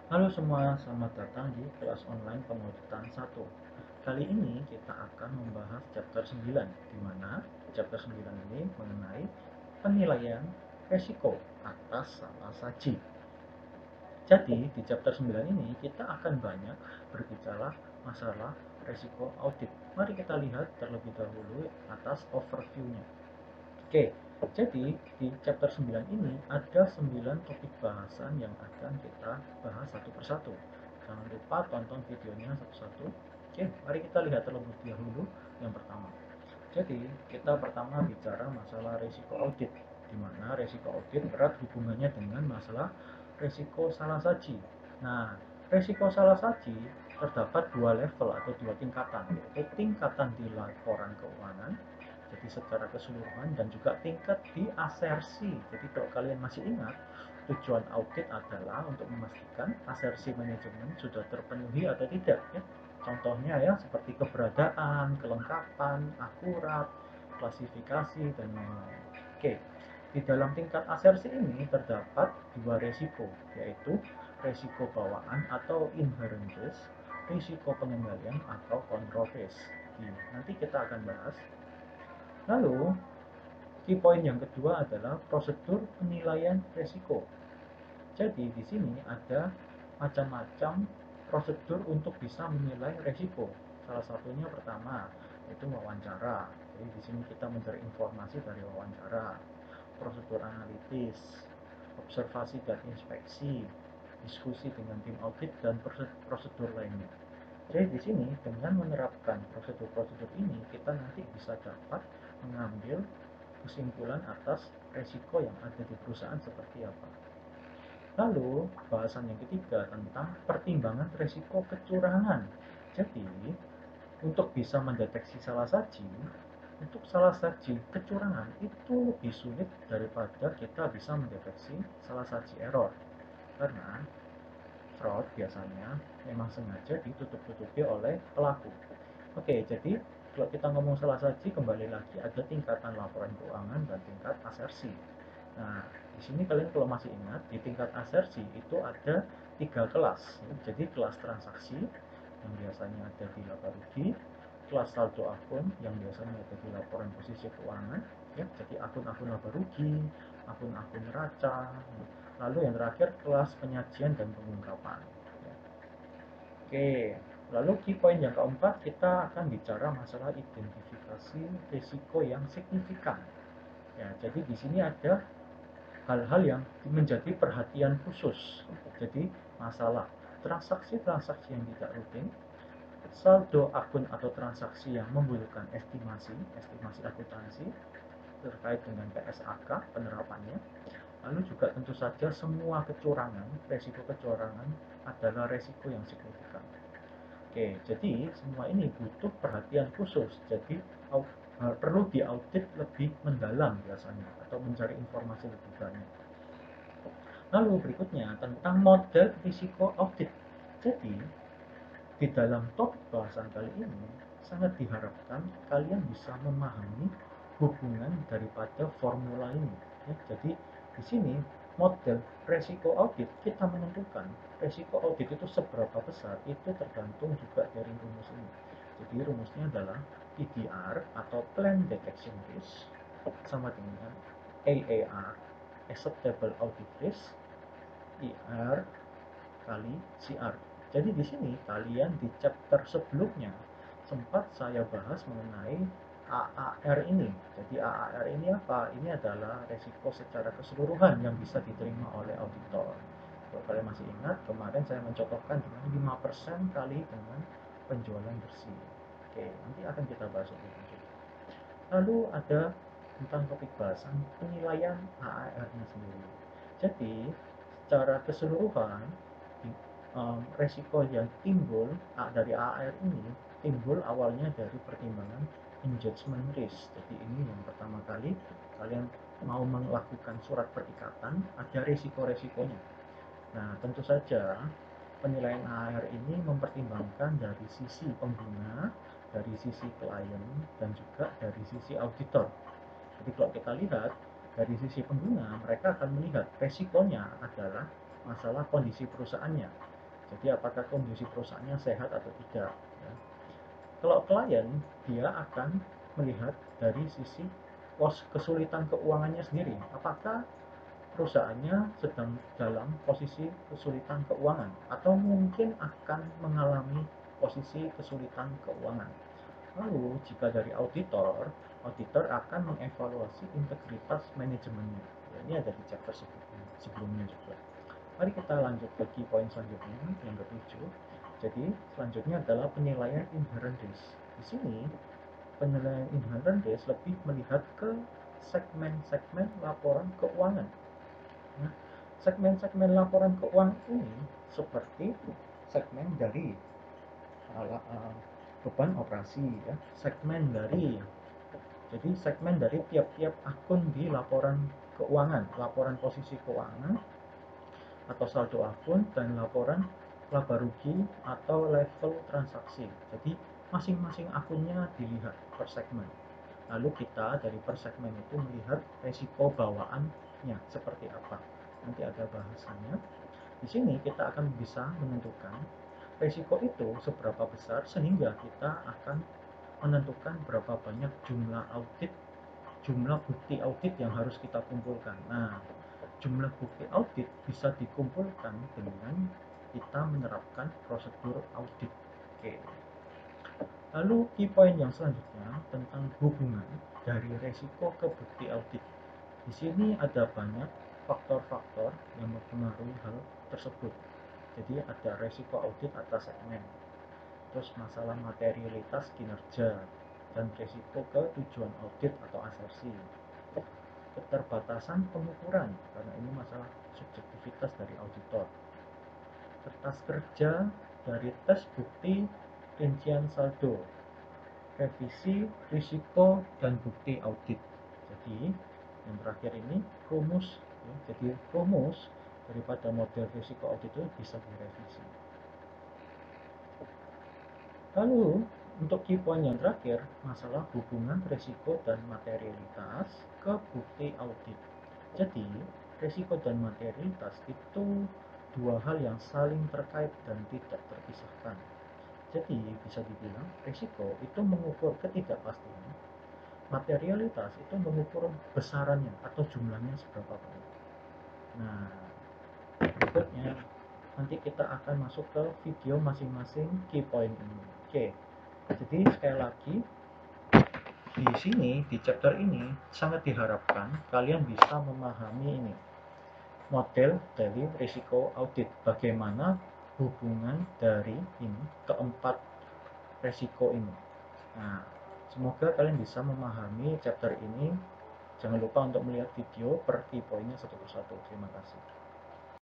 Halo semua, selamat datang di kelas online pengauditan 1. Kali ini kita akan membahas chapter 9, di mana chapter 9 ini mengenai penilaian resiko atas salah saji. Jadi, di chapter 9 ini kita akan banyak berbicara masalah resiko audit. Mari kita lihat terlebih dahulu atas overview-nya. Oke, jadi di chapter 9 ini ada 9 topik bahasan yang akan kita bahas satu persatu. Jangan lupa tonton videonya satu-satu. Oke, mari kita lihat terlebih dahulu yang pertama. Jadi, kita pertama bicara masalah resiko audit, di mana resiko audit erat hubungannya dengan masalah resiko salah saji. Nah, resiko salah saji terdapat dua level atau dua tingkatan, yaitu tingkatan di laporan keuangan, jadi secara keseluruhan, dan juga tingkat di asersi. Jadi kalau kalian masih ingat, tujuan audit adalah untuk memastikan asersi manajemen sudah terpenuhi atau tidak, ya. Contohnya ya seperti keberadaan, kelengkapan, akurat, klasifikasi, dan lain-lain. Oke, di dalam tingkat asersi ini terdapat dua resiko, yaitu resiko bawaan atau inherent risk, risiko pengendalian atau control risk. Nanti kita akan bahas. Lalu, key point yang kedua adalah prosedur penilaian resiko. Jadi di sini ada macam-macam prosedur untuk bisa menilai resiko. Salah satunya pertama yaitu wawancara. Jadi di sini kita mencari informasi dari wawancara, prosedur analitis, observasi dan inspeksi, diskusi dengan tim audit dan prosedur lainnya. Jadi di sini dengan menerapkan prosedur-prosedur ini kita nanti bisa dapat mengambil kesimpulan atas resiko yang ada di perusahaan seperti apa. Lalu, bahasan yang ketiga tentang pertimbangan resiko kecurangan. Jadi, untuk bisa mendeteksi salah saji, untuk salah saji kecurangan itu lebih sulit daripada kita bisa mendeteksi salah saji error. Karena fraud biasanya memang sengaja ditutup-tutupi oleh pelaku. Oke, jadi kalau kita ngomong salah saji, kembali lagi ada tingkatan laporan keuangan dan tingkat asersi. Nah, di sini kalian kalau masih ingat, di tingkat asersi itu ada tiga kelas. Jadi kelas transaksi yang biasanya ada di laba rugi, kelas saldo akun yang biasanya ada di laporan posisi keuangan, ya, jadi akun-akun laba rugi, akun-akun neraca. Lalu yang terakhir kelas penyajian dan pengungkapan. Ya. Oke, lalu key point yang keempat kita akan bicara masalah identifikasi risiko yang signifikan. Ya, jadi di sini ada hal-hal yang menjadi perhatian khusus. Jadi masalah transaksi-transaksi yang tidak rutin, saldo akun atau transaksi yang membutuhkan estimasi akuntansi terkait dengan PSAK penerapannya. Lalu juga tentu saja semua kecurangan, resiko kecurangan adalah resiko yang signifikan. Oke, jadi semua ini butuh perhatian khusus. Jadi perlu diaudit lebih mendalam biasanya atau mencari informasi lebih banyak. Lalu berikutnya tentang model risiko audit. Jadi di dalam topik bahasan kali ini sangat diharapkan kalian bisa memahami hubungan daripada formula ini. Ya, jadi di sini model resiko audit kita menentukan resiko audit itu seberapa besar itu tergantung juga dari rumus ini. Jadi rumusnya adalah PDR atau Plan Detection Risk sama dengan AAR Acceptable Audit Risk IR kali CR. Jadi di sini kalian di chapter sebelumnya sempat saya bahas mengenai AAR ini. Jadi AAR ini apa? Ini adalah resiko secara keseluruhan yang bisa diterima oleh auditor. Kalau kalian masih ingat, kemarin saya mencontohkan dengan 5% kali dengan penjualan bersih. Oke, nanti akan kita bahas lebih lanjut. Lalu ada tentang topik bahasan penilaian AAR-nya sendiri. Jadi, secara keseluruhan, resiko yang timbul dari AAR ini timbul awalnya dari pertimbangan engagement risk. Jadi ini yang pertama kali kalian mau melakukan surat perikatan, ada resiko-resikonya. Nah, tentu saja penilaian AAR ini mempertimbangkan dari sisi pengguna, dari sisi klien, dan juga dari sisi auditor. Jadi kalau kita lihat dari sisi pengguna, mereka akan melihat resikonya adalah masalah kondisi perusahaannya. Jadi apakah kondisi perusahaannya sehat atau tidak. Ya. Kalau klien, dia akan melihat dari sisi kesulitan keuangannya sendiri. Apakah perusahaannya sedang dalam posisi kesulitan keuangan atau mungkin akan mengalami posisi kesulitan keuangan. Lalu, jika dari auditor, auditor akan mengevaluasi integritas manajemennya. Ya, ini ada di chapter sebelumnya juga. Mari kita lanjut ke key point selanjutnya, yang ketujuh. Jadi, selanjutnya adalah penilaian inherent risk. Di sini, penilaian inherent risk lebih melihat ke segmen-segmen laporan keuangan. Nah, segmen-segmen laporan keuangan ini seperti segmen dari beban operasi, ya, segmen dari tiap-tiap akun di laporan keuangan, laporan posisi keuangan atau saldo akun, dan laporan laba rugi atau level transaksi. Jadi masing-masing akunnya dilihat per segmen. Lalu kita dari per segmen itu melihat resiko bawaannya seperti apa. Nanti ada bahasannya. Di sini kita akan bisa menentukan resiko itu seberapa besar sehingga kita akan menentukan berapa banyak jumlah bukti audit yang harus kita kumpulkan. Nah, jumlah bukti audit bisa dikumpulkan dengan kita menerapkan prosedur audit. Oke. Lalu key point yang selanjutnya tentang hubungan dari resiko ke bukti audit. Di sini ada banyak faktor-faktor yang mempengaruhi hal tersebut. Jadi ada resiko audit atas segmen, terus masalah materialitas kinerja, dan resiko ke tujuan audit atau asersi. Keterbatasan pengukuran, karena ini masalah subjektivitas dari auditor. Kertas kerja dari tes bukti rincian saldo, revisi risiko dan bukti audit. Jadi yang terakhir ini rumus, ya. Jadi rumus daripada model risiko audit itu bisa direvisi. Lalu untuk key point yang terakhir, masalah hubungan risiko dan materialitas ke bukti audit. Jadi risiko dan materialitas itu dua hal yang saling terkait dan tidak terpisahkan. Jadi bisa dibilang risiko itu mengukur ketidakpastian, materialitas itu mengukur besarannya atau jumlahnya seberapa banyak. Nah, berikutnya nanti kita akan masuk ke video masing-masing key point ini. Oke, jadi sekali lagi di sini di chapter ini sangat diharapkan kalian bisa memahami ini model dari risiko audit, bagaimana hubungan dari ini keempat risiko ini. Nah, semoga kalian bisa memahami chapter ini. Jangan lupa untuk melihat video per key pointnya satu persatu. Terima kasih.